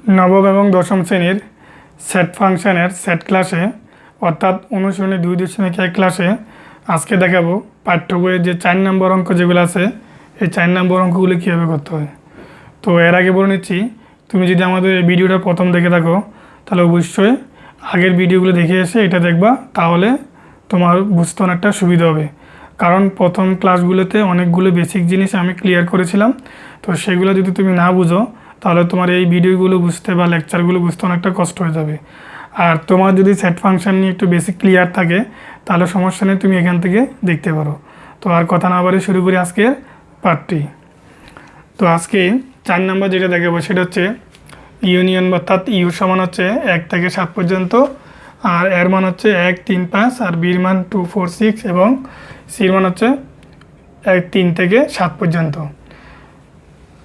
নবম এবং দশম শ্রেণীর সেট ফাংশনের সেট ক্লাসে অর্থাৎ অনুশীলনী 2.1 ক্লাসে আজকে দেখাবো পাঠ্য বইয়ের যে 4 নম্বর অঙ্ক যেগুলো আছে এই 4 নম্বর অঙ্কগুলো কীভাবে করতে হয়। তো এর আগে বলে নিচ্ছি, তুমি যদি আমাদের এই ভিডিওটা প্রথম দেখে থাকো তাহলে অবশ্যই আগের ভিডিওগুলো দেখে এসে এটা দেখবা, তাহলে তোমার বুঝতে অনেকটা সুবিধা হবে। কারণ প্রথম ক্লাসগুলোতে অনেকগুলো বেসিক জিনিস আমি ক্লিয়ার করেছিলাম, তো সেগুলো যদি তুমি না বুঝো তাহলে তোমার এই ভিডিওগুলো বুঝতে বা লেকচারগুলো বুঝতে অনেকটা কষ্ট হয়ে যাবে। আর তোমার যদি সেট ফাংশন নিয়ে একটু বেসিক ক্লিয়ার থাকে তাহলে সমস্যা নেই, তুমি এখান থেকে দেখতে পারো। তো আর কথা না বাড়ি শুরু করি আজকের পার্টটি। তো আজকে 4 নম্বর যেটা দেখাবো সেটা হচ্ছে ইউনিয়ন, অর্থাৎ ইউ সমান হচ্ছে 1 থেকে 7 পর্যন্ত, আর এর মান হচ্ছে 1, 3, 5, আর বির মান 2, 4, 6 এবং সির মান হচ্ছে 1, 3 থেকে 7 পর্যন্ত।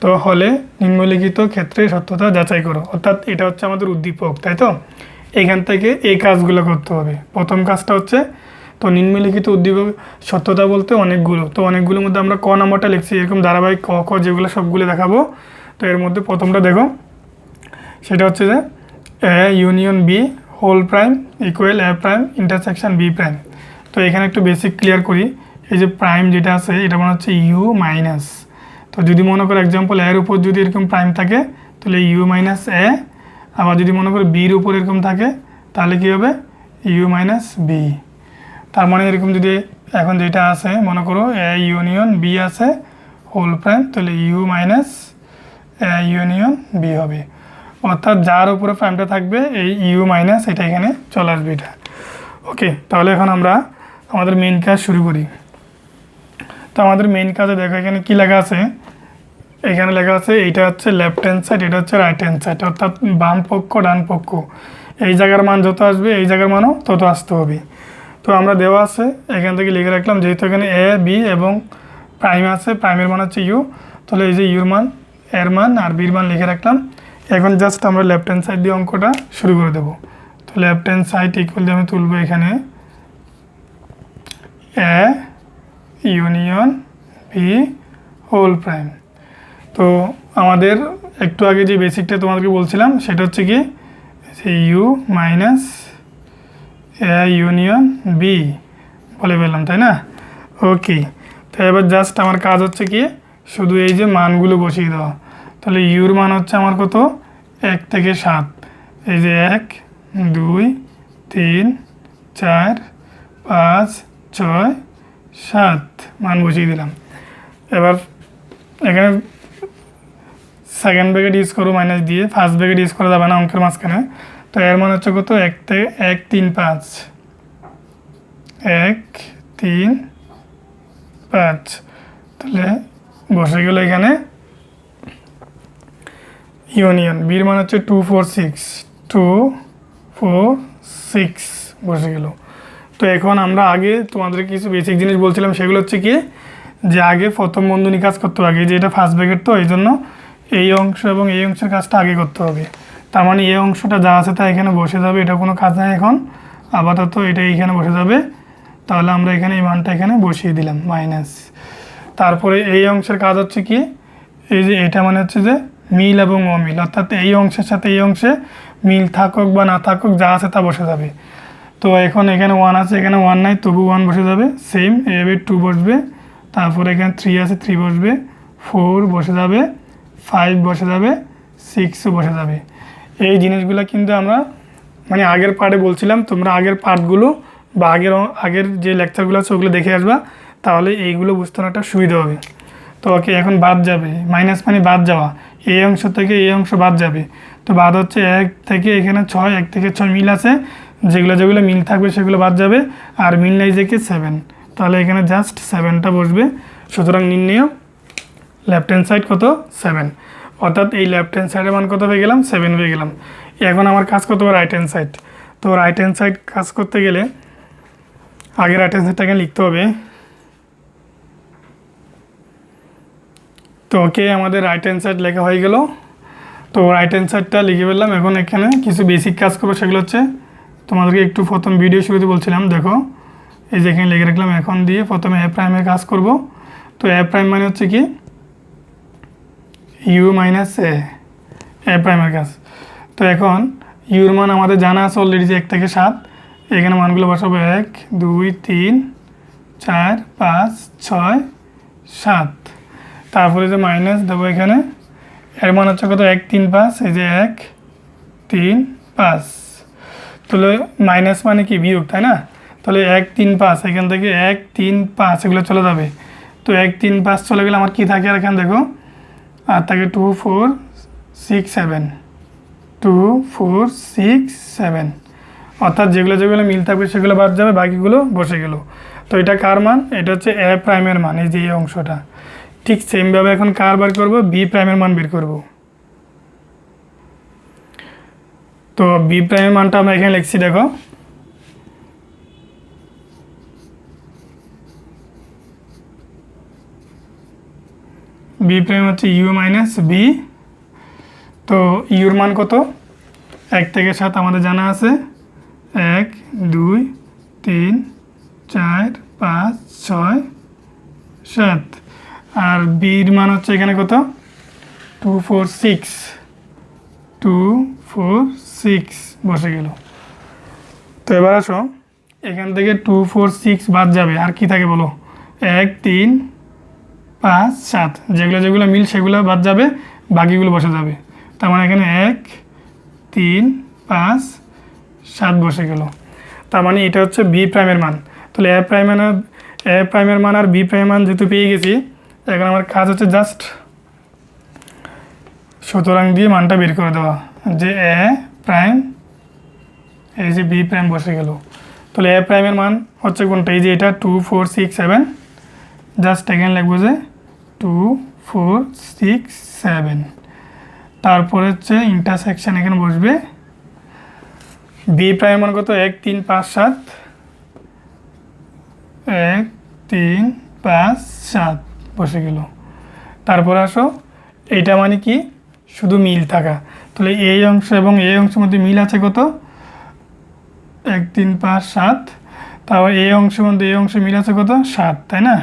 তো হলে নিম্নলিখিত ক্ষেত্রে সত্যতা যাচাই করো, অর্থাৎ এটা হচ্ছে আমাদের উদ্দীপক, তাই তো? এখান থেকে এই কাজগুলো করতে হবে। প্রথম কাজটা হচ্ছে, তো নিম্নলিখিত উদ্দীপক সত্যতা বলতে অনেকগুলো, তো অনেকগুলোর মধ্যে আমরা ক নাম্বারটা লিখছি, এরকম ধারাবাহিক ক খ যেগুলো সবগুলো দেখাবো। তো এর মধ্যে প্রথমটা দেখো, সেটা হচ্ছে যে A union B whole prime equal A prime intersection B prime. তো এখানে একটু বেসিক ক্লিয়ার করি। এই যে প্রাইম যেটা আছে এটা মানে হচ্ছে ইউ মাইনাস, তো যদি মনে করো এক্সাম্পল এর উপর যদি এরকম প্রাইম থাকে তাহলে ইউ মাইনাস এ, আবার যদি মনে করো বির উপর এরকম থাকে তাহলে কী হবে ইউ মাইনাস বি। তার মানে এরকম যদি এখন যেটা আছে মনে করো এ ইউনিয়ন বি আছে হোল প্রাইম, তাহলে U minus A union B হবে। অর্থাৎ যার উপরে প্রাইমটা থাকবে এই ইউ মাইনাস এটা এখানে চলে আসবে এটা। ওকে, তাহলে এখন আমরা আমাদের মেইন কাজ শুরু করি। তো আমাদের মেইন কাজে দেখো এখানে কি লেখা আছে, এখানে লেখা আছে এইটা হচ্ছে লেফট হ্যান্ড সাইড, এটা হচ্ছে রাইট হ্যান্ড সাইড, অর্থাৎ বাম পক্ষ ডান পক্ষ। এই জায়গার মান যত আসবে এই জায়গার মানও তত আসতে হবে। তো আমরা দেওয়া আছে এখান থেকে লিখে রাখলাম, যেহেতু এখানে এ বি এবং প্রাইম আছে, প্রাইমের মান হচ্ছে ইউ, তাহলে এই যে ইউর মান এর মান আর বির মান লিখে রাখলাম। এখন জাস্ট আমরা লেফট হ্যান্ড সাইড দিয়ে অঙ্কটা শুরু করে দেবো। তো লেফট হ্যান্ড সাইড ইকুয়াল দিয়ে আমি তুলবো এখানে A union B whole prime. তো আমাদের একটু আগে যে বেসিকটা তোমাদেরকে বলছিলাম সেটা হচ্ছে কি U minus A union B বলে ফেললাম, তাই না? ওকে, তো এবার জাস্ট আমার কাজ হচ্ছে কি শুধু এই যে মানগুলো বসিয়ে দেওয়া। তাহলে ইউর মান হচ্ছে আমার কত 1 থেকে 7, এই যে 1, 2, 3, 4, 5, 6, 7 মান বসিয়ে দিলাম। এবার এখানে সেকেন্ড ব্র্যাকেট ইউজ করো মাইনাস দিয়ে, ফার্স্ট ব্র্যাকেট ইউজ করা যাবে না অঙ্কের মাঝখানে। তো এর মান হচ্ছে কত 1 থেকে 1, 3, 5, 1, 3, 5, তাহলে বসে গেল এখানে ইউনিয়ন বির মান হচ্ছে 2, 4, 6, 2, 4, 6 বসে গেল। তো এখন আমরা আগে তোমাদের কিছু বেসিক জিনিস বলছিলাম, সেগুলো হচ্ছে কি যে আগে প্রথম বন্ধনী কাজ করতে হবে, আগে যে এটা ফার্স্ট ব্র্যাকেট, তো এই জন্য এই অংশ এবং এই অংশের কাজটা আগে করতে হবে। তার মানে এই অংশটা যা আছে তা এখানে বসে যাবে, এটা কোনো কাজ নাই এখন আপাতত, এটা এইখানে বসে যাবে। তাহলে আমরা এখানে এই মানটা এখানে বসিয়ে দিলাম মাইনাস। তারপরে এই অংশের কাজ হচ্ছে কি এই যে এটা মানে হচ্ছে যে মিল এবং অমিল, অর্থাৎ এই অংশের সাথে এই অংশে মিল থাকুক বা না থাকুক যা আছে তা বসে যাবে। তো এখন এখানে 1 আছে, এখানে 1 নাই, তবু 1 বসে যাবে, সেম এভাবে 2 বসবে। তারপরে এখানে 3 আছে, 3 বসবে, 4 বসে যাবে, 5 বসে যাবে, 6ও বসে যাবে। এই জিনিসগুলো কিন্তু আমরা মানে আগের পার্টে বলছিলাম, তোমরা আগের পার্টগুলো বা আগের যে লেকচারগুলো আছে ওগুলো দেখে আসবা, তাহলে এইগুলো বুঝতে অনেকটা সুবিধা হবে। তো ওকে, এখন বাদ যাবে, মাইনাস মানে বাদ যাওয়া, এই অংশ থেকে এই অংশ বাদ যাবে। তো বাদ হচ্ছে 1 থেকে এখানে 6, 1 থেকে 6 মিল আছে, যেগুলো যেগুলো মিল থাকবে সেগুলো বাদ যাবে, আর মিল নাই যে কি 7, তাহলে এখানে জাস্ট 7টা বসবে। সুতরাং নির্ণয় লেফট হ্যান্ড সাইড কত 7, অর্থাৎ এই লেফট হ্যান্ড সাইডের মান কত হয়ে গেলাম 7 হয়ে গেলাম। এখন আমার কাজ করতে হবে রাইট হ্যান্ড সাইড। তো রাইট হ্যান্ড সাইড কাজ করতে গেলে আগে রাইট হ্যান্ড সাইডটাকে লিখতে হবে। তো ওকে, আমাদের রাইট হ্যান্ড সাইড লেখা হয়ে গেল। তো রাইট হ্যান্ড সাইডটা লিখে ফেললাম। এখন এখানে কিছু বেসিক কাজ করবো, সেগুলো হচ্ছে তোমাদেরকে একটু প্রথম ভিডিও শুরুতে বলছিলাম, দেখো এই যে এখানে লিখে রাখলাম, এখন দিয়ে প্রথমে এ প্রাইমের কাজ করব। তো এ প্রাইম মানে হচ্ছে কি ইউ মাইনাস এ প্রাইমের কাজ। তো এখন ইউর মান আমাদের জানা আছে অলরেডি যে 1 থেকে 7, এখানে মানগুলো বসাবো 1 2 3 4 5 6 7, তারপরে যে মাইনাস দেবো এখানে, এর মান হচ্ছে কত 1 3 5, এই যে 1 3 5, তাহলে মাইনাস মানে কি বিয়োগ, তাই না? তাহলে 1 3 5 এখান থেকে 1 3 5 এগুলো চলে যাবে। তো 1 3 5 চলে গেলে আমার কি থাকে আর এখানে দেখো, আর থাকে 2 4 6 7, 2 4 6 7, অর্থাৎ যেগুলো যেগুলো মিল থাকবে সেগুলো বাদ যাবে, বাকিগুলো বসে গেল। তো এটা কার মান? এটা হচ্ছে এ প্রাইমের মান, এই যে এই অংশটা। ঠিক সেমভাবে এখন কার বার করব? বি প্রাইমের মান বের করব। তো বি প্রাইমের মানটা আমরা এখানে লিখছি, দেখো বি প্রাইম হচ্ছে ইউ মাইনাস বি। তো ইউর মান কত? 1 থেকে 7 আমাদের জানা আছে, 1 2 3 4 5 6 7, আর বির মান হচ্ছে এখানে কত 2 4 6, 2 4 6 বসে গেল। তো এবার আসো এখান থেকে 2 4 6 বাদ যাবে, আর কি থাকে বলো? 1 3 5 7, যেগুলো যেগুলো মিল সেগুলো বাদ যাবে, বাকিগুলো বসে যাবে। তার মানে এখানে 1 3 5 7 বসে গেল। তার মানে এটা হচ্ছে বি প্রাইমের মান। তাহলে এ প্রাইমের মান আর বি প্রাইমের মান যেহেতু পেয়ে গেছি, এখন আমার কাজ হচ্ছে জাস্ট সুতরাং দিয়ে মানটা বের করে দেওয়া, যে এ প্রাইম, এই যে বি প্রাইম বসে গেল। তাহলে এ প্রাইমের মান হচ্ছে কোনটা? এই যে এটা 2 4 6 7, জাস্ট এখানে লিখবো যে 2 4 6 7, তারপরে হচ্ছে ইন্টারসেকশন এখানে বসবে। বি প্রাইম মান কত? 1 3 5 7, 1 3 5 7 বসে গেল। তারপরে আসো এইটা মানে কি? শুধু মিল থাকা। তাহলে এই অংশ এবং এই অংশের মধ্যে মিল আছে কত? 1 3 5 7, তারপর এই অংশের মধ্যে এই অংশে মিল আছে কত? 7, তাই না?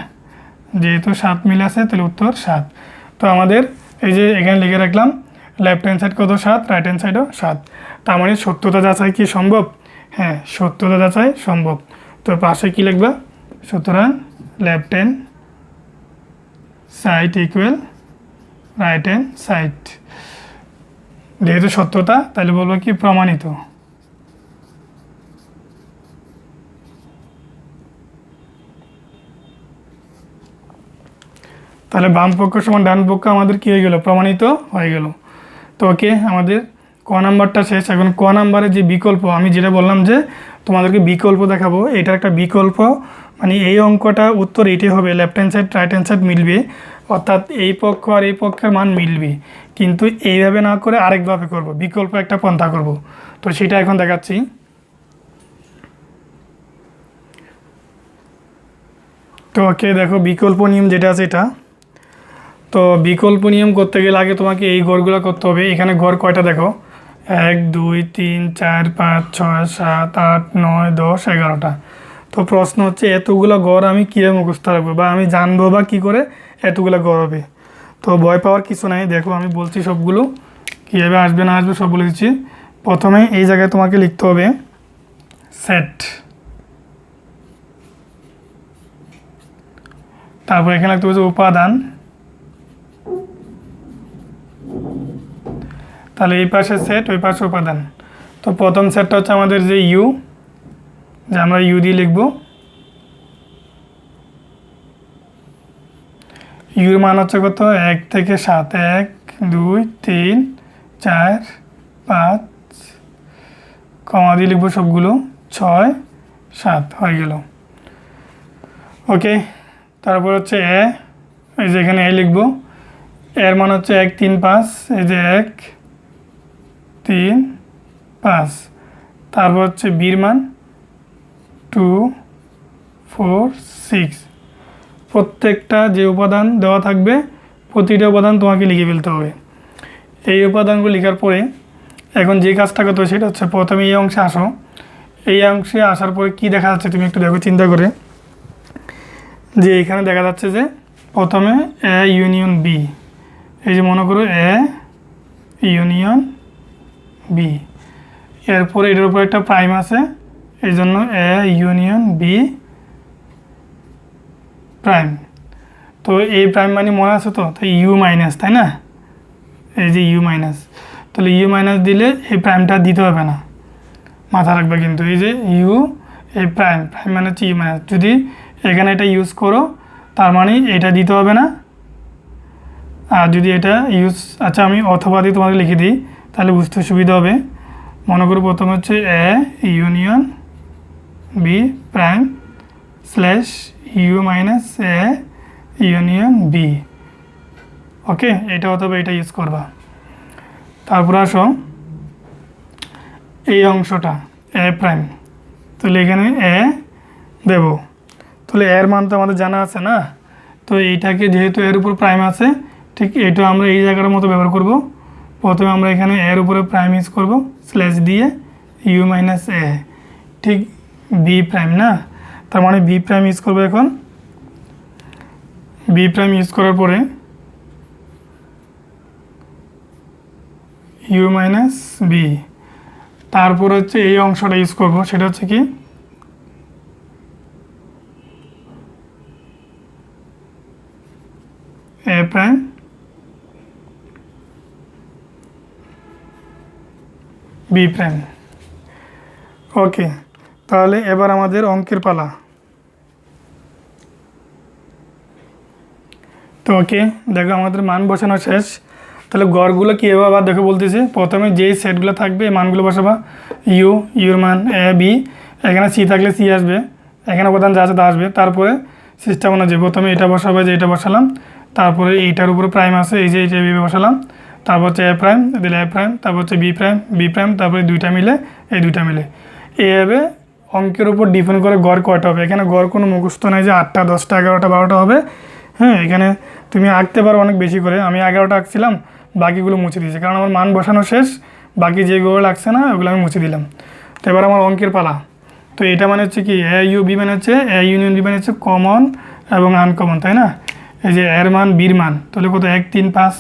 যেহেতু 7 মিল আছে তাহলে উত্তর 7। তো আমাদের এই যে এখানে লিখে রাখলাম, লেফট হ্যান্ড সাইড কত? 7, রাইট হ্যান্ড সাইডও 7। তার মানে সত্যতা যাচাই কি সম্ভব? হ্যাঁ, সত্যতা যাচাই সম্ভব। তো পাশে কি লিখবা? সুতরাং left hand side equal right hand side. যেহেতু সত্যতা, তাহলে বলবো কি প্রমাণিত। তাহলে বাম পক্ষ সমান ডান পক্ষ আমাদের কী হয়ে গেল? প্রমাণিত হয়ে গেল। তো ওকে, আমাদের ক নাম্বারটা শেষ। এখন ক নাম্বারে যে বিকল্প, আমি যেটা বললাম যে তোমাদেরকে বিকল্প দেখাবো, এটা একটা বিকল্প, মানে এই অঙ্কটা উত্তর এটাই হবে, left hand side right hand side মিলবে, অর্থাৎ এই পক্ষ আর এই পক্ষের মান মিলবে, কিন্তু এইভাবে না করে আরেকভাবে করব, বিকল্প একটা পন্থা করব। তো সেটা এখন দেখাচ্ছি। তো ওকে, দেখো বিকল্প নিয়ম যেটা আছে এটা। তো বিকল্প নিয়ম করতে গেলে আগে তোমাকে এই ঘরগুলো করতে হবে। এখানে ঘর কয়টা দেখো? 1 2 3 4 5 6 7 8 9 10 11টা। তো প্রশ্ন হচ্ছে এতগুলো ঘর আমি কীভাবে মুখস্থ রাখবো, বা আমি জানবো বা কী করে এতগুলো ঘর হবে? তো ভয় পাওয়ার কিছু নাই, দেখো আমি বলছি সবগুলো কীভাবে আসবে না আসবে সব বলে দিচ্ছি। প্রথমে এই জায়গায় তোমাকে লিখতে হবে সেট, তারপর এখানে লিখতে হবে উপাদান, তাহলে এই পাশে সেট ওই পাশে উপাদান। তো প্রথম সেটটা হচ্ছে আমাদের যে ইউ, যে আমরা ইউ দিয়ে লিখব। ইউর মান হচ্ছে কত? 1 থেকে 7, 1 2 3 4 5, কমা দিয়ে লিখবো সবগুলো, 6 7 হয়ে গেল। ওকে, তারপর হচ্ছে এ, এই যে এখানে এ লিখবো, এর মান হচ্ছে 1 3 5, এই যে 1 3 5, তারপর হচ্ছে বির মান 2 4 6। প্রত্যেকটা যে উপাদান দেওয়া থাকবে প্রতিটা উপাদান তোমাকে লিখে ফেলতে হবে। এই উপাদানগুলো লেখার পরে এখন যে কাজটা করতে হবে সেটা হচ্ছে প্রথমে এই অংশে আসো। এই অংশে আসার পরে কি দেখা যাচ্ছে তুমি একটু দেখো চিন্তা করে, যে এখানে দেখা যাচ্ছে যে প্রথমে এ ইউনিয়ন বি, এই যে মনে করো এ ইউনিয়ন বি। এরপরে এটার উপর একটা প্রাইম আছে, এই জন্য এ ইউনিয়ন বি প্রাইম। তো এই প্রাইম মানে মনে আছে তো, তাই ইউ মাইনাস, তাই না? এই যে ইউ মাইনাস, তাহলে ইউ মাইনাস দিলে এই প্রাইমটা দিতে হবে না, মাথা রাখবে কিন্তু। এই যে ইউ এই প্রাইম, প্রাইম মানে হচ্ছে ইউ মাইনাস, যদি এখানে এটা ইউজ করো তার মানে এটা দিতে হবে না। আর যদি এটা ইউজ, আচ্ছা আমি অথবা দিয়ে তোমাদের লিখে দিই তাহলে বুঝতে সুবিধা হবে। মনে করো প্রথমে হচ্ছে A union B prime slash U minus A union B. Okay, এটা অথবা এটা ইউজ করবা। তারপর আসো এই অংশটা এ প্রাইম, তাহলে এখানে এ দেব, তাহলে এর মান তো আমাদের জানা আছে না? তো এইটাকে যেহেতু এর উপর প্রাইম আছে, ঠিক এটা আমরা এই জায়গার মতো ব্যবহার করব। প্রথমে আমরা এখানে এর উপরে প্রাইম ইউজ করব স্ল্যাশ দিয়ে ইউ মাইনাস এ, ঠিক বি প্রাইম না? তার মানে বি প্রাইম ইউজ করবো। এখন বি প্রাইম ইউজ করার পরে ইউ মাইনাস বি, তারপর হচ্ছে এই অংশটা ইউজ করব, সেটা হচ্ছে কি এ প্রাইম বি প্রাইম। ওকে, তাহলে এবার আমাদের অঙ্কের পালা। তো ওকে, দেখো আমাদের মান বসানো শেষ। তাহলে গড়গুলো কী হবে আবার দেখো বলতেছে, প্রথমে যেই সেটগুলো থাকবে এই মানগুলো বসাবা। ইউর মান এ বি, এখানে সি থাকলে সি আসবে, এখানে উপাদান যা আছে তা আসবে। তারপরে সিস্টেম অনুযায়ী প্রথমে এটা বসাবে, যে এটা বসালাম, তারপরে এইটার উপরে প্রাইম আছে, এই যে এইটা বিবে বসালাম, তারপর হচ্ছে এ প্রাইম দিলে এ প্রাইম, তারপর হচ্ছে বি প্রাইম, তারপরে দুইটা মিলে এই দুইটা মিলে। এইভাবে অঙ্কের উপর ডিপেন্ড করে গড় কয়টা হবে। এখানে গড় কোনো মুখস্থ নাই যে 8টা 10টা 11টা 12টা হবে। হ্যাঁ, এখানে তুমি আঁকতে পারো অনেক বেশি করে। আমি 11টা আঁকছিলাম, বাকিগুলো মুছে দিয়েছি, কারণ আমার মান বসানো শেষ। বাকি যেগুলো লাগছে না ওগুলো আমি মুছে দিলাম। তো এবার আমার অঙ্কের পালা। তো এটা মানে হচ্ছে কি এ ইউ বি মানে হচ্ছে এ ইউনিয়ন বি মানে হচ্ছে কমন এবং আনকমন, তাই না? এই যে এর মান বির মান, তাহলে কত 1 3 5,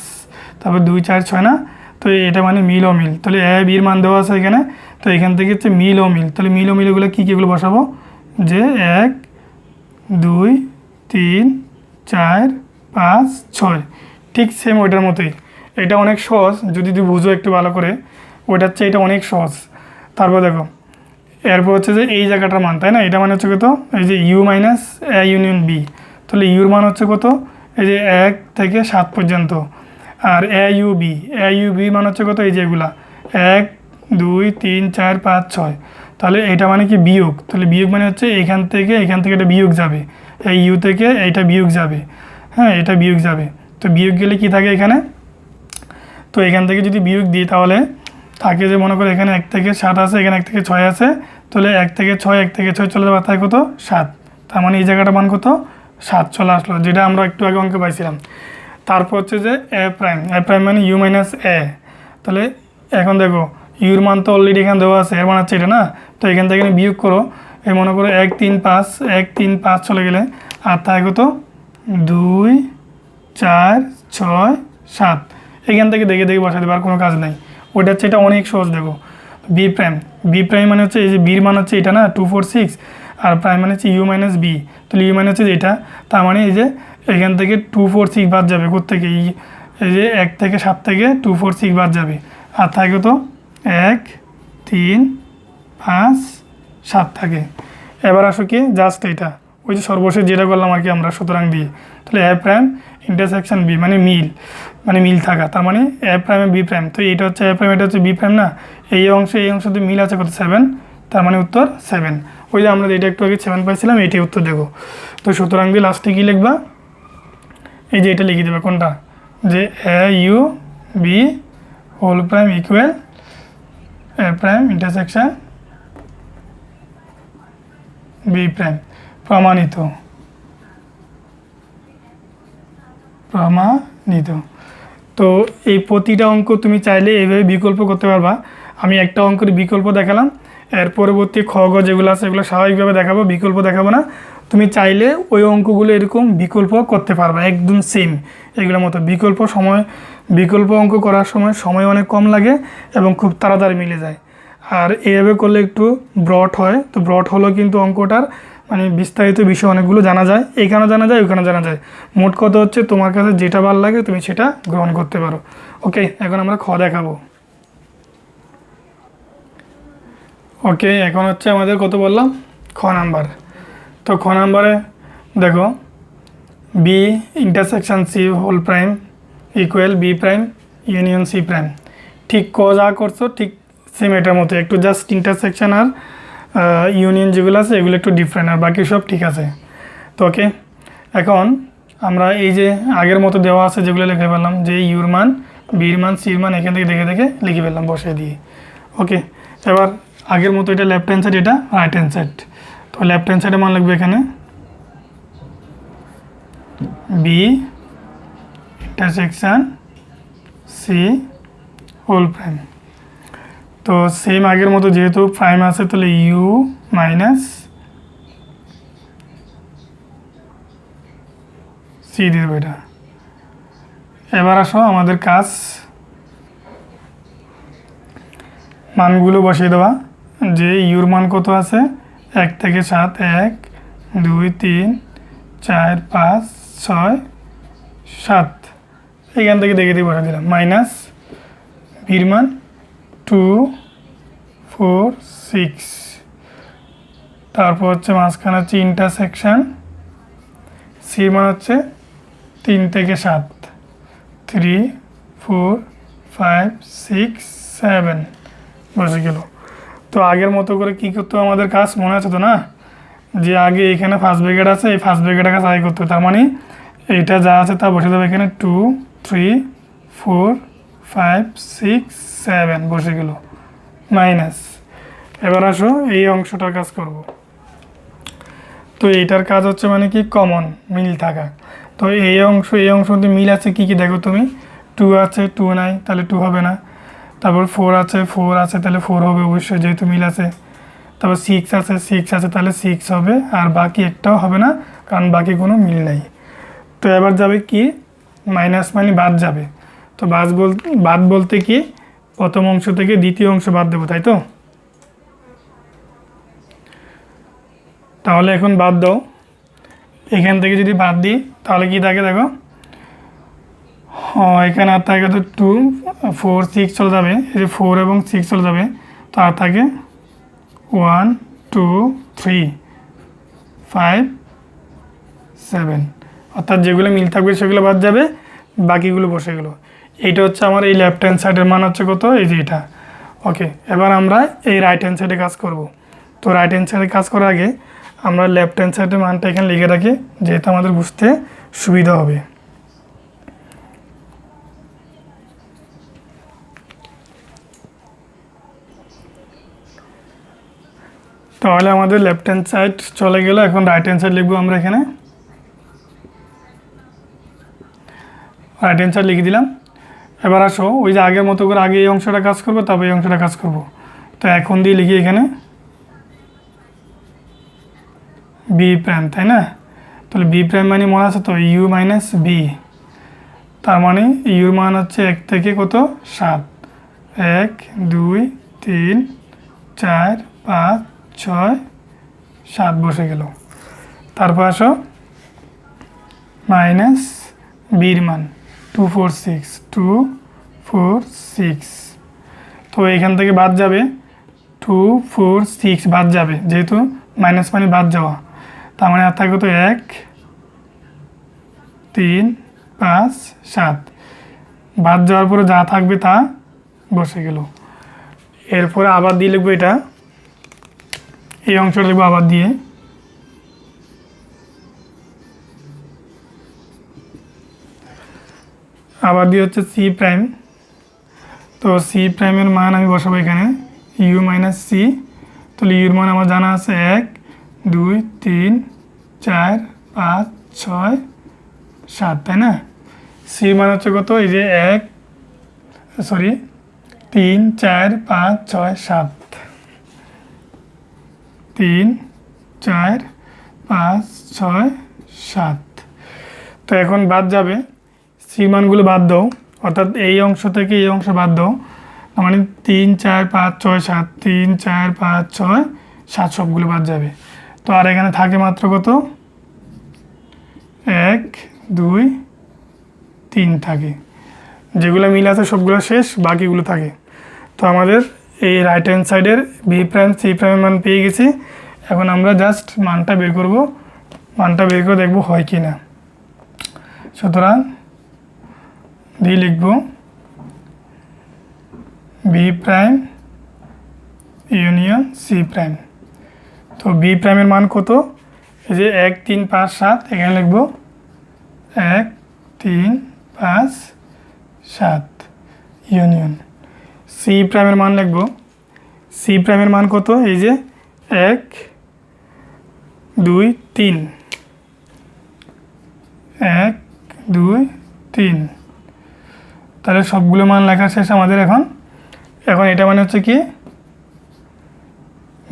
তারপর 2 4 6 না? তো এটা মানে মিল ও মিল, তাহলে এ বির মান দেওয়া আছে এখানে। তো এখান থেকে হচ্ছে মিল ও মিল, তাহলে মিল ও মিলগুলো কী কীগুলো বসাবো, যে 1 2 3 4 5 6, ঠিক সেম ওইটার মতোই। এটা অনেক সহজ, যদি তুই বুঝো একটু ভালো করে, ওইটার চেয়ে এটা অনেক সহজ। তারপর দেখো এরপর হচ্ছে যে এই জায়গাটার মান, তাই না? এটা মানে হচ্ছে কত, এই যে U minus A union B, তাহলে ইউর মান হচ্ছে কত, এই যে 1 থেকে 7 পর্যন্ত। আর এ ইউ বি মান হচ্ছে কত, এই যে এগুলা 1 2 3 4 5 6, তাহলে এটা মানে কি বিয়োগ, তাহলে বিয়োগ মানে হচ্ছে এখান থেকে এটা বিয়োগ যাবে, এই ইউ থেকে এইটা বিয়োগ যাবে। হ্যাঁ, এটা বিয়োগ যাবে, তো বিয়োগ গেলে কি থাকে এখানে, তো এখান থেকে যদি বিয়োগ দিই তাহলে থাকে যে মনে করো এখানে 1 থেকে 7 আছে, এখানে 1 থেকে 6 আছে, তাহলে 1 থেকে 6 চলে যাবে, তাই কত 7, তার মানে এই জায়গাটা মান কত 7 চলে আসলো, যেটা আমরা একটু আগে অঙ্কে পাইছিলাম। তারপর হচ্ছে যে এ প্রাইম মানে ইউ মাইনাস এ, তাহলে এখন দেখো ইউর মান তো অলরেডি এখানে দেওয়া আছে, এর মান হচ্ছে এটা না? তো এখান থেকে বিয়োগ করো, এই মনে করো 1 3 5 চলে গেলে আর তাই কত 2 4 6 7, এখান থেকে দেখে বসা দেবে, আর কোনো কাজ নাই। ওইটা হচ্ছে এটা অনেক সহজ। দেখো বি প্রাইম মানে হচ্ছে এই যে বির মান হচ্ছে এটা না 2 4 6, আর প্রাইম মানে হচ্ছে ইউ মাইনাস বি, তাহলে ইউ মানে হচ্ছে এটা, তার মানে এই যে এখান থেকে 2 4 6 বাদ যাবে, কোত্থেকে এই যে 1 থেকে 7 থেকে 2 4 6 বাদ যাবে, আর থাকে তো 1 3 5 7 থাকে। এবার আসো কি জাস্ট এটা ওই যে সর্বশেষ যেটা করলাম আর কি আমরা সুতরাং দিয়ে, তাহলে এ প্রাইম ইন্টারসেকশন বি মানে মিল থাকা, তার মানে এ প্রাইম বি প্রাইম, তো এটা হচ্ছে এ প্রাইম, এটা হচ্ছে বি প্রাইম না? এই অংশে মিল আছে কত 7, তার মানে উত্তর 7। ওই যে আমরা এটা একটু আগে 7 পাইছিলাম, এটাই উত্তর দেবো। তো সুতরাং দিয়ে লাস্টে কী লিখবা, এই যে এটা লিখে দেবে কোনটা, যে A U B whole prime equal A prime intersection B prime, প্রমাণিত। তো এই প্রতিটা অঙ্ক তুমি চাইলে এইভাবে বিকল্প করতে পারবা। আমি একটা অঙ্কের বিকল্প দেখালাম, এর পরবর্তী খ গ যেগুলো আছে এগুলো স্বাভাবিকভাবে দেখাবো, বিকল্প দেখাবো না। তুমি চাইলে ওই অঙ্কগুলো এরকম বিকল্প করতে পারবা, একদম সেম এগুলোর মতো। বিকল্প সময় বিকল্প অঙ্ক করার সময় অনেক কম লাগে এবং খুব তাড়াতাড়ি মিলে যায়। আর এইভাবে করলে একটু ব্রড হয়, তো ব্রড হলেও কিন্তু অঙ্কটার মানে বিস্তারিত বিষয় অনেকগুলো জানা যায়, এইখানে জানা যায় ওইখানে জানা যায়। মোট কথা হচ্ছে তোমার কাছে যেটা ভালো লাগে তুমি সেটা গ্রহণ করতে পারো। ওকে, এখন আমরা খ দেখাবো। ওকে, এখন হচ্ছে আমাদের কত বললাম, খ নাম্বার। তো খ নাম্বারে দেখো, B intersection C whole prime equal B prime union C prime. ঠিক ক যা করছো ঠিক সেম এটার মতো, একটু জাস্ট ইন্টারসেকশন আর ইউনিয়ন যেগুলো আছে এগুলো একটু ডিফারেন্ট, আর বাকি সব ঠিক আছে। তো ওকে, এখন আমরা এই যে আগের মতো দেওয়া আছে যেগুলো লিখে ফেললাম, যে ইউর মান, বির মান, সির মান এখান থেকে দেখে দেখে লিখে ফেললাম বসে দিয়ে। ওকে, এবার আগের মতো এটা লেফট হ্যান্ড সাইড, এটা রাইট হ্যান্ড সাইড। তো লেফট হ্যান্ড সাইডে মান লিখবে এখানে B intersection C whole prime. তো সেম আগের মতো যেহেতু প্রাইম আছে তাহলে ইউ মাইনাস সি দিয়ে দেবো এটা। এবার আসো আমাদের কাজ মানগুলো বসিয়ে দেওয়া, যে ইউর মান কত আছে 1 থেকে 7, 1 2 3 4 5 6 7, এখান থেকে দেখে দিয়ে বসে দিলাম, মাইনাস বির মান 2 4 6, তারপর হচ্ছে মাঝখানে হচ্ছে ইন্টারসেকশন সির মান হচ্ছে 3 থেকে 7, 3 4 5 6 7 বসে গেল। তো আগের মতো করে কী করতে হবে আমাদের কাজ মনে আছে তো না, যে আগে এখানে ফার্স্ট ব্র্যাকেট আছে, এই ফার্স্ট ব্র্যাকেটের কাজ আগে করতে হবে। তার মানে এইটা যা আছে তা বসে দেবে এখানে 2 3 4 5 6 7 বসে গেল, মাইনাস। এবার আসো এই অংশটার কাজ করব। তো এইটার কাজ হচ্ছে মানে কি কমন মিল থাকা। তো এই অংশ মধ্যে মিল আছে কি কি দেখো তুমি, 2 আছে 2 নাই তাহলে 2 হবে না, তারপর 4 আছে তাহলে 4 হবে অবশ্যই যেহেতু মিল আছে, তারপর 6 আছে তাহলে 6 হবে, আর বাকি একটাও হবে না কারণ বাকি কোনো মিল নাই। তো এবার যাবে কি, মাইনাস মানে বাদ যাবে। তো বাদ বলতে কি, প্রথম অংশ থেকে দ্বিতীয় অংশ বাদ দেবো, তাই তো। তাহলে এখন বাদ দাও, এখান থেকে যদি বাদ দিই তাহলে কি থাকে দেখো, এখানে আর থাকে তো 2 4 6 চলে যাবে, এই যে 4 এবং 6 চলে যাবে, তো আর থাকে 1 2 3 5 7, অর্থাৎ যেগুলো মিল থাকবে সেগুলো বাদ যাবে, বাকিগুলো বসে গেলো। এইটা হচ্ছে আমার এই লেফট হ্যান্ড সাইডের মান হচ্ছে কত, এই যে এটা। ওকে, এবার আমরা এই রাইট হ্যান্ড সাইডে কাজ করব। তো রাইট হ্যান্ড সাইডে কাজ করার আগে আমরা লেফট হ্যান্ড সাইডের মানটা এখানে লিখে রাখি, যেহেতু আমাদের বুঝতে সুবিধা হবে। তাহলে আমাদের লেফট হ্যান্ড সাইড চলে গেল, এখন রাইট হ্যান্ড সাইড লিখবো আমরা এখানে। রাইট হ্যান্ড সাইড লিখে দিলাম। এবার আসো ওই যে আগের মতো করে আগে এই অংশটা কাজ করবো, তারপর এই অংশটা কাজ করব। তো এখন দিয়ে লিখি এখানে বি প্রাইম, তাই না। তাহলে বি প্রাইম মানে মনে আছে তো ইউ মাইনাস বি, তার মানে ইউর মান হচ্ছে 1 থেকে কত 7, 1 2 3 4 5 6 7 বসে গেল। তারপর আসো মাইনাস বির মান 2 4 6 2 4 6, তো এখান থেকে বাদ যাবে 2 4 6 বাদ যাবে, যেহেতু মাইনাস মানে বাদ যাওয়া, তার মানে আর থাকবে তো 1 3 5 7, বাদ যাওয়ার পরে যা থাকবে তা বসে গেল। এরপরে আবার দিয়ে লিখবো এটা, এই অংশটা লিখবো আবার দিয়ে, আবার দিয়ে হচ্ছে সি প্রাইম। তো সি প্রাইমের মান আমি বসাবো এখানে ইউ মাইনাস সি, তাহলে ইউর মান আমার জানা আছে 1 2 3 4 5 6 7, তাই না। সি মান হচ্ছে কত, এই যে 3 4 5 6 7, 3 4 5 6 7। তো এখন বাদ যাবে, সি মানগুলো বাদ দাও, অর্থাৎ এই অংশ থেকে এই অংশ বাদ দাও, তার মানে 3 4 5 6 7, 3 4 5 6 7 সবগুলো বাদ যাবে। তো আর এখানে থাকে মাত্র কত, 1 2 3 থাকে, যেগুলো মিল আছে সবগুলো শেষ, বাকিগুলো থাকে। তো আমাদের এই রাইট হ্যান্ড সাইডের বি প্রাইম সি প্রাইমের মান পেয়ে গেছি। এখন আমরা জাস্ট মানটা বের করব, মানটা বের করে দেখব হয় কি না। সুতরাং বি লিখব B prime union C prime. তো বি প্রাইমের মান কত, এই যে 1 3 5 7, এখানে লিখব 1 3 5 7 ইউনিয়ন। সি প্রাইমের মান লিখব, সি প্রাইমের মান কত, এই যে 1 2 3, 1 2 3। তাহলে সবগুলো মান লেখা শেষ আমাদের। এখন এটা মানে হচ্ছে কি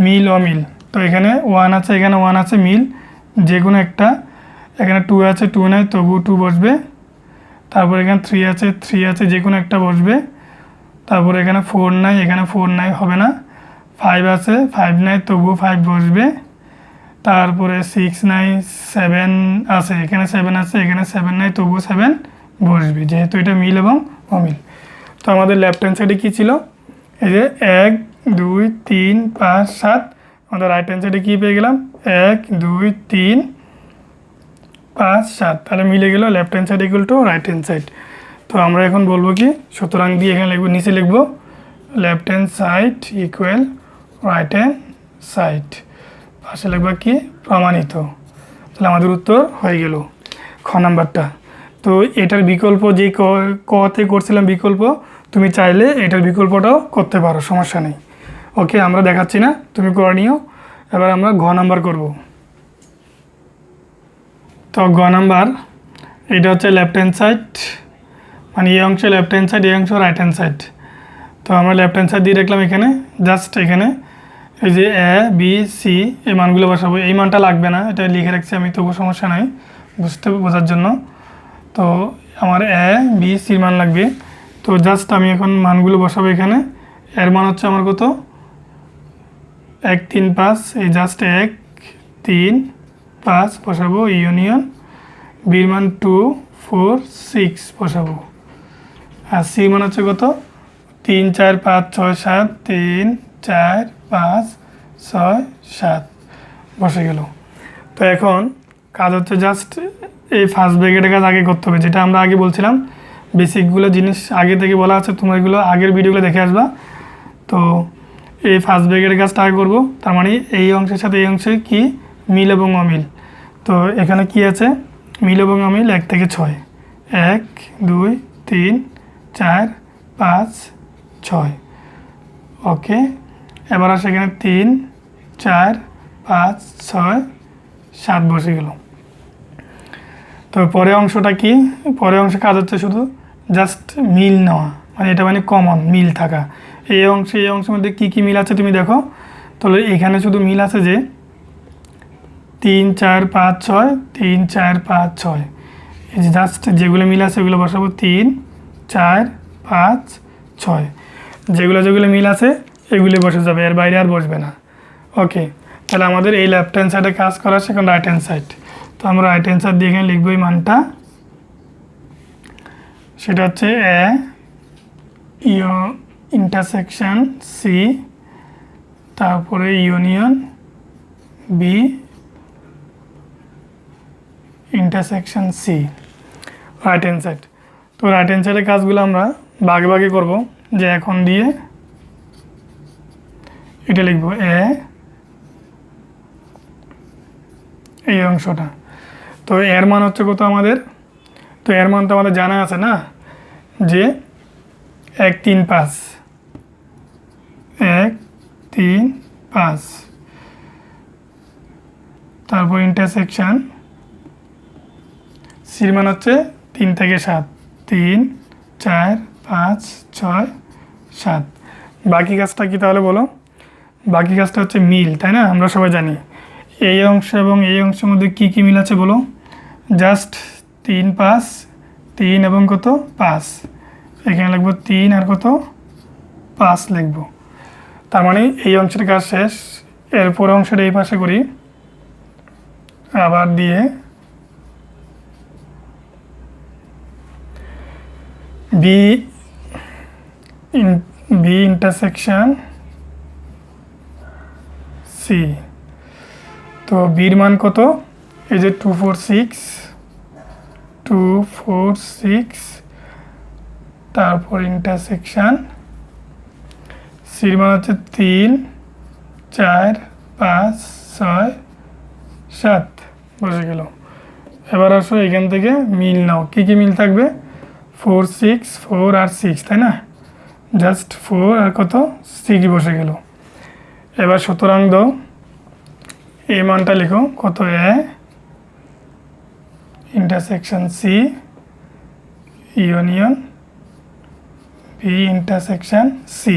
মিল অমিল। তো এখানে 1 আছে, এখানে 1 আছে, মিল যে কোনো একটা। এখানে 2 আছে, 2 নাই, তবু 2 বসবে। তারপর এখানে 3 আছে, 3 আছে, যে কোনো একটা বসবে। তারপর এখানে 4 নাই, এখানে 4 নাই, হবে না। 5 আছে, 5 নাই, তবুও 5 বসবে। তারপরে 6 নাই, 7 আছে, এখানে 7 আছে, এখানে 7 নাই, তবুও 7 বসবে, যেহেতু এটা মিল এবং অমিল। তো আমাদের লেফট হ্যান্ড সাইডে কী ছিল, এই যে 1 2 3 5 7। আমাদের রাইট হ্যান্ড সাইডে কী পেয়ে গেলাম, 1 2 3 5 7। তাহলে মিলে গেল left hand side equal to right hand side. তো আমরা এখন বলবো কি, সুতরাং দিয়ে এখানে লিখবো, নিচে লিখবো left hand side equal right hand side, পাশে লিখবা কি প্রমাণিত। তাহলে আমাদের উত্তর হয়ে গেল খ নাম্বারটা। তো এটার বিকল্প যে কতে করছিলাম বিকল্প, তুমি চাইলে এটার বিকল্পটাও করতে পারো, সমস্যা নেই। ওকে, আমরা দেখাচ্ছি না, তুমি করে নিও। এবার আমরা ঘ নাম্বার করব। তো ঘ নাম্বার, এটা হচ্ছে লেফট হ্যান্ড সাইড, মানে এই অংশ লেফট হ্যান্ড সাইড, এই অংশ রাইট হ্যান্ড সাইড। তো আমরা লেফট হ্যান্ড সাইড দিয়ে রাখলাম এখানে, জাস্ট এখানে এই যে এ বি সি এই মানগুলো বসাবো। এই মানটা লাগবে না, এটা লিখে রাখছি আমি, তবু সমস্যা নাই বোঝার জন্য। তো আমার এ বি সির মান লাগবে। তো জাস্ট আমি এখন মানগুলো বসাবো এখানে। এর মান হচ্ছে আমার কত, 1 3 5, এই জাস্ট 1 3 5 বসাবো, ইউনিয়ন। বির মান 2 4 6 বসাবো। আর সি মান হচ্ছে কত, 3 4 5 6 7, 3 4 5 6 7 বসে গেল। তো এখন কাজ হচ্ছে জাস্ট এই ফার্স্ট ব্র্যাকেটের কাজ আগে করতে হবে, যেটা আমরা আগে বলছিলাম। বেসিকগুলো জিনিস আগে থেকে বলা আছে, তোমরা এগুলো আগের ভিডিওগুলো দেখে আসবা। তো এই ফার্স্ট ব্র্যাকেটের কাজটা আগে করবো, তার মানে এই অংশের সাথে এই অংশে কি মিল এবং অমিল। তো এখানে কি আছে, মিল এবং অমিল 1 থেকে 6, 1 2 3 4 5 6। ওকে, এবার আসে এখানে 3 4 5 6 7 বসে গেল। তো পরের অংশটা কি, পরের অংশে কাজ হচ্ছে শুধু জাস্ট মিল নেওয়া, মানে এটা মানে কমন মিল থাকা। এই অংশের মধ্যে কী কী মিল আছে তুমি দেখো। তাহলে এখানে শুধু মিল আছে যে 3 4 5 6, 3 4 5 6। এই যে জাস্ট যেগুলো মিল আছে ওগুলো বসাবো, 3 4 5 6। যেগুলো মিল আছে এগুলি বসে যাবে, এর বাইরে আর বসবে না। ওকে, তাহলে আমাদের এই লেফট হ্যান্ড সাইডে কাজ করা আছে, এখন রাইট হ্যান্ড সাইড। তো আমরা রাইট হ্যান্ড সাইড দিয়ে এখানে লিখবো এই মানটা, সেটা হচ্ছে এ ইন্টারসেকশন সি, তারপরে union B intersection C, right hand side. তো রাইট হ্যান্ড সাইডের কাজগুলো আমরা ভাগে ভাগে করব, যে এখন দিয়ে এটা লিখবো এ, এই অংশটা। তো এর মান হচ্ছে কত আমাদের, তো এর মান তো আমাদের জানা আছে না, যে 1 3 5, 1 3 5। তারপর ইন্টারসেকশন সির মান হচ্ছে 3 থেকে 7, 3 4 5 6 7। বাকি কাজটা কি তাহলে বলো, বাকি কাজটা হচ্ছে মিল, তাই না? আমরা সবাই জানি এই অংশ এবং এই অংশের মধ্যে কী কী মিল আছে বলো। জাস্ট 3 5, 3 এবং কত 5, এখানে লিখব 3 আর কত 5 লিখব। তার মানে এই অংশের কাজ শেষ। এরপর অংশটা এই পাশে করি, আবার দিয়ে বি ইন্টারসেকশন সি। তো বির মান কত, এই যে 246, তারপর ইন্টারসেকশন সির মান হচ্ছে 3, 4, 5, 6, 7 বসে গেল। এবার আসো এখান থেকে মিল নাও, কী কী মিল থাকবে, 4, 6, 4 আর 6, তাই না, জাস্ট 4 আর কত 6 বসে গেল। এবার সুতরাং দাও এই মানটা লিখো, কত A intersection C union B intersection C.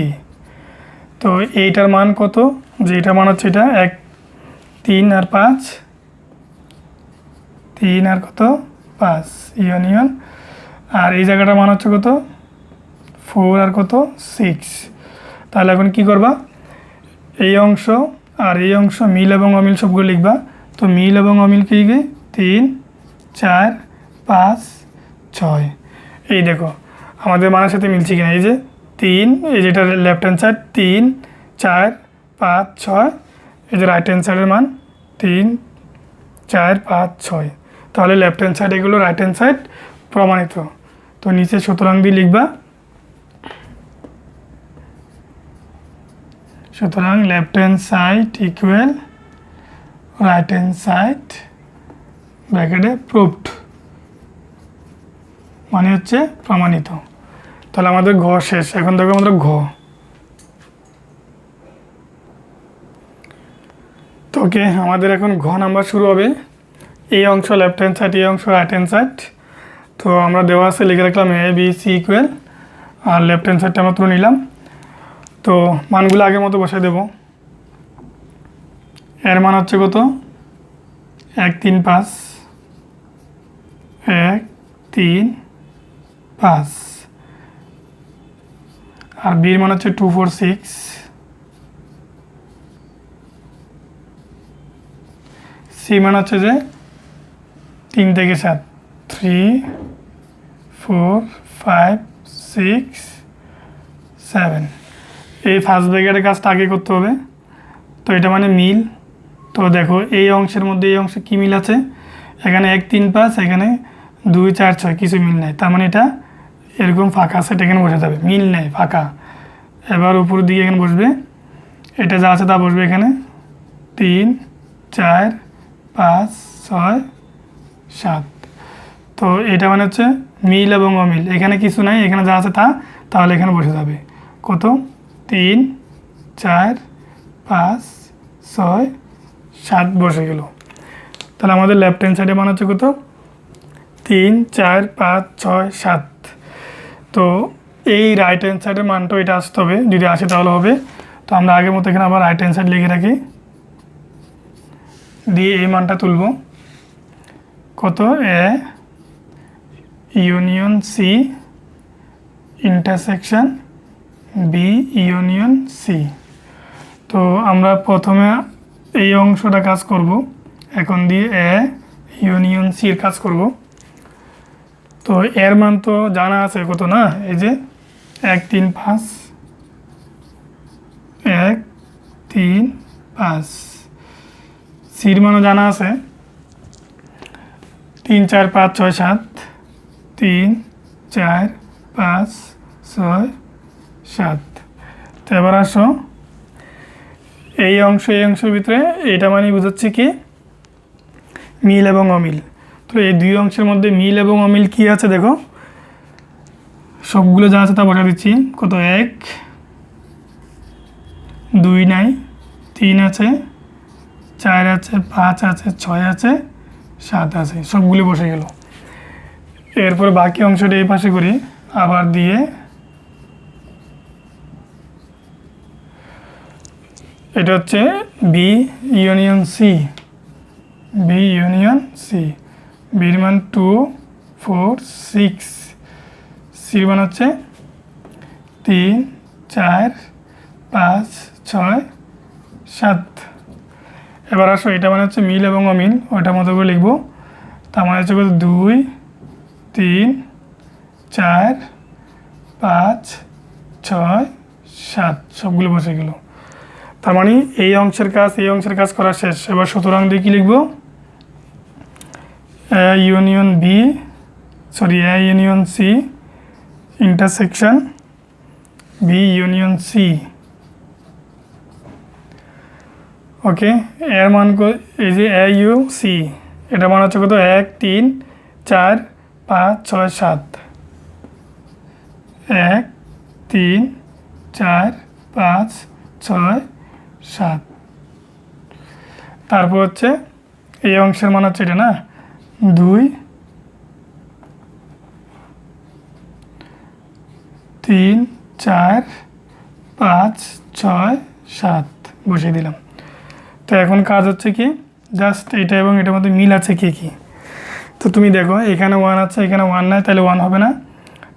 তো এইটার মান কত, যে এটার মান হচ্ছে এটা 1, 3 আর 5, 3 আর কত 5 ইউনিয়ন, আর এই জায়গাটার মান হচ্ছে কত 4 আর কত 6। তাহলে এখন কি করবা, এই অংশ আর এই অংশ মিল এবং অমিল সবগুলো লিখবা। তো মিল এবং অমিল কি, 3, 4, 5, 6। এই দেখো আমাদের মানের সাথে মিলছে কিনা, এই যে 3, এই যেটা লেফট হ্যান্ড সাইড 3, 4, 5, 6, এই যে রাইট হ্যান্ড সাইডের মান 3, 4, 5, 6। তাহলে লেফট হ্যান্ড সাইড এগুলো, রাইট হ্যান্ড সাইড প্রমাণিত। তো নিচে সুতরাং দিয়ে লিখবা, সুতরাং left hand side equal right hand side ব্র্যাকেটে প্রুভড, মানে হচ্ছে প্রমাণিত। তাহলে আমাদের ঘ শেষ। এখন দেখো আমাদের ঘ। তো ওকে, আমাদের এখন ঘ নাম্বার শুরু হবে। এই অংশ লেফট হ্যান্ড সাইড, এই অংশ রাইট হ্যান্ড সাইড। তো আমরা দেওয়া আছে, লিখে রাখলাম A B C equal, R left hand সাইডটা আমরা তুলে নিলাম। তো মানগুলো আগের মতো বসাই দেব। এর মান হচ্ছে কত, 1, 3, 5, 1, 3, 5, আর বির মান হচ্ছে 2, 4, 6, সি মান হচ্ছে যে 3 থেকে 7, 3, 4, 5, 6, 7। এই ফার্স্ট ব্র্যাকেটের কাজটা আগে করতে হবে। তো এটা মানে মিল। তো দেখো এই অংশের মধ্যে এই অংশে কী মিল আছে, এখানে 1, 3, 5, এখানে 2, 4, 6 কিছু মিল নেই। তার মানে এটা এরকম ফাঁকা আছে, এটা এখানে বসে যাবে, মিল নেই ফাঁকা। এবার উপর দিকে এখানে বসবে, এটা যা আছে তা বসবে এখানে, 3, 4, 5, 6, 7। তো এটা মানে হচ্ছে মিল এবং অমিল, এখানে কিছু নাই, এখানে যা আছে তা, তাহলে এখানে বসে যাবে। কত, 3, 4, 5, 6, 7 বসে গেল। তাহলে আমাদের লেফট হ্যান্ড সাইডে মান হচ্ছে কত, 3, 4, 5, 6, 7। তো এই রাইট হ্যান্ড সাইডের মানটা এটা আসতে হবে, যদি আসে তাহলে হবে। তো আমরা আগের মতো এখানে আবার রাইট হ্যান্ড সাইড লিখে রাখি, দিয়ে এই মানটা তুলব, কত, A union C intersection B union C. তো আমরা প্রথমে এই অংশটা কাজ করব, এখন দিয়ে এ ইউনিয়ন সির কাজ করব। তো এর মান তো জানা আছে কত না, এই যে 1, 3, 5, 1, 3, 5। সির মানও জানা আছে 3, 4, 5, 6, 7, 3, 4, 5, 6, 7। তো এবার আসো এই অংশের ভিতরে এটা মানে বোঝাচ্ছে কি, মিল এবং অমিল। তো এই দুই অংশের মধ্যে মিল এবং অমিল কি আছে দেখো, সবগুলো যা আছে তা বসা দিচ্ছি। কত, 1, 2 নাই, 3 আছে, 4 আছে, 5 আছে, 6 আছে, 7 আছে, সবগুলো বসে গেল। এরপর বাকি অংশটা এই পাশে করি, আবার দিয়ে এটা হচ্ছে B union C, B union C. বির মান 2, 4, 6, সির মান হচ্ছে 3 4 5 6 7। এবার আসো এটা মানে হচ্ছে মিল এবং অমিল, ওইটার মতো করে লিখবো। তার মানে হচ্ছে 2 3 4 5 6 7 সবগুলো বসে গেল। তার মানে এই অংশের কাজ করা শেষ। এবার সুতরাং দিয়ে কী লিখবো? A union C intersection B union C. Okay, এর মান এই যে এ ইউ সি, এটা মান হচ্ছে কত? 1 3 4 5 6 7। 1 3 4 5 6 7। তারপর হচ্ছে এই অংশের মান হচ্ছে এটা না, 2 3 4 5 6 7 বসিয়ে দিলাম। তো এখন কাজ হচ্ছে কি, জাস্ট এটা এবং এটার মধ্যে মিল আছে কি কি। তো তুমি দেখো এখানে 1 আছে, এখানে 1 নাই, তাহলে 1 হবে না।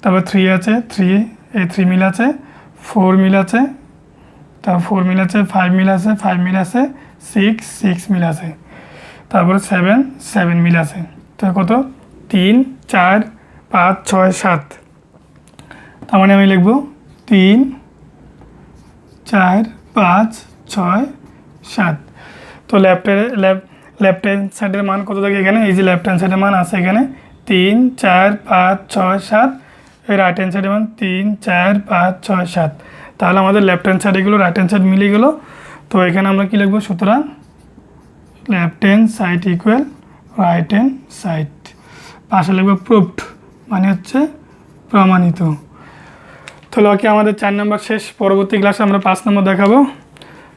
তারপর 3 আছে, 3 মিল আছে, 4 মিল আছে, তারপর 4 মিল আছে, 5 মিল আছে, 5 মিল আছে, 6 মিল আছে, তারপর 7 মিল আছে। তো কত? 3 4 5 6 7। তার মানে আমি লিখব 3 4 5 6 7। তো লেফট হ্যান্ড সাইডের মান কত থাকে এখানে? এই যে লেফট হ্যান্ড সাইডের মান আছে এখানে 3 4 5 6 7। এই রাইট হ্যান্ড সাইডের মান 3 4 5 6 7। তাহলে আমাদের লেফট হ্যান্ড সাইড এগুলো রাইট হ্যান্ড সাইড মিলে গেলো। তো এখানে আমরা কী লিখবো? সুতরাং left hand side equal right hand side. পাশে লিখবো প্রুভড, মানে হচ্ছে প্রমাণিত। তো ওকে, আমাদের 4 নম্বর শেষ। পরবর্তী ক্লাসে আমরা 5 নম্বর দেখাবো।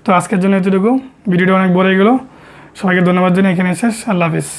তো আজকের জন্য এতটুকু, ভিডিওটা অনেক বড় হয়ে গেলো। সবাইকে ধন্যবাদ জানিয়ে এখানে শেষ। আল্লাহ হাফিজ।